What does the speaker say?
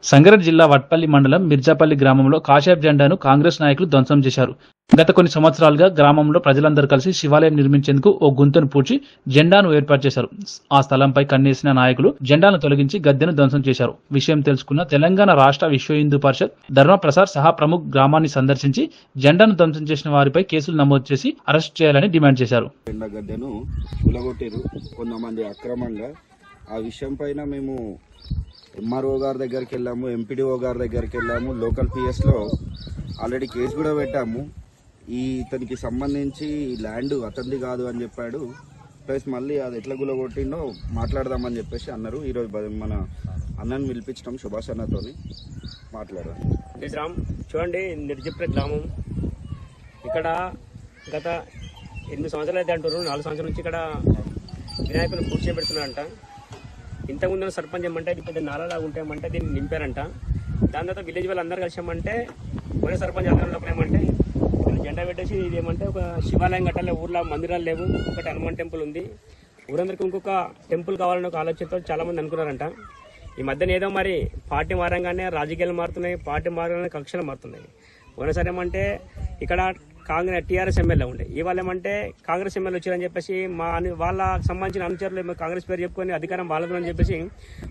సంగారెడ్డి జిల్లా వట్పల్లి మండలం మిర్జాపల్లి గ్రామంలో కాషాయపు జెండాను కాంగ్రెస్ నాయకులు ధ్వంసం చేశారు. గత కొన్ని సంవత్సరాలుగా గ్రామంలో ప్రజలందరూ కలిసి శివాలయం నిర్మించేందుకు ఓ గుంతను పూడ్చి జెండాను ఏర్పాటు చేశారు. ఆ స్థలంపై కన్నేసిన నాయకులు జెండాను తొలగించి గద్దెను ధ్వంసం చేశారు. విషయం తెలుసుకున్న తెలంగాణ రాష్ట్ర విశ్వ హిందూ పరిషత్ ధర్మప్రసాద్ సహా ప్రముఖ్ గ్రామాన్ని సందర్శించి జెండాను ధ్వంసం చేసిన వారిపై కేసులు నమోదు చేసి అరెస్ట్ చేయాలని డిమాండ్ చేశారు. గద్దెను కూలగొట్టారు కొంతమంది అక్రమంగా. ఆ విషయం పైన మేము ఎంఆర్ఓ గారి దగ్గరికి వెళ్ళాము, ఎంపీడీఓ గారి దగ్గరికి వెళ్ళాము, లోకల్ పిఎస్లో ఆల్రెడీ కేసు కూడా పెట్టాము. ఇతనికి సంబంధించి ల్యాండ్ అతనిది కాదు అని చెప్పాడు. ప్లస్ మళ్ళీ అది ఎట్లా గులగొట్టిండో మాట్లాడదామని చెప్పేసి అన్నారు. ఈరోజు మన అన్నని పిలిపించడం సుభాష్ అన్నతో మాట్లాడారు. రామ్ చూడండి, నిర్జిప్ర గ్రామం ఇక్కడ గత 8 సంవత్సరాలు అయితే అంటారు. 4 సంవత్సరాల నుంచి ఇక్కడ వినాయకుని పూజ చేపెడుతున్నారంట. ఇంతకుముందు సర్పంచ్ ఏమంటే పెద్ద నాలాగా ఉంటాయమంటే దీన్ని నింపారంట. దాని తర్వాత విలేజ్ వాళ్ళు అందరూ కలిసామంటే ఒరే సర్పంచ్ అందరూ ఏమంటే జెండా పెట్టేసి ఇది ఏమంటే ఒక శివాలయం కట్టాలి, ఊర్లో మందిరాలు లేవు, ఒకటి హనుమాన్ టెంపుల్ ఉంది, ఊరందరికీ ఇంకొక టెంపుల్ కావాలని ఒక ఆలోచనతో చాలా మంది అనుకున్నారంట. ఈ మధ్యన ఏదో మరి పార్టీ మారంగానే రాజకీయాలు మారుతున్నాయి, పార్టీ మారంగానే కక్షలు మారుతున్నాయి. ఒకసారి ఏమంటే ఇక్కడ కాంగ్రెస్ టీఆర్ఎస్ ఎమ్మెల్యే ఉండే, ఇవాళ ఏమంటే కాంగ్రెస్ ఎమ్మెల్యే వచ్చారని చెప్పేసి వాళ్ళ సంబంధించిన అనుచరులు కాంగ్రెస్ పేరు చెప్పుకొని అధికారం వాళ్ళదని చెప్పేసి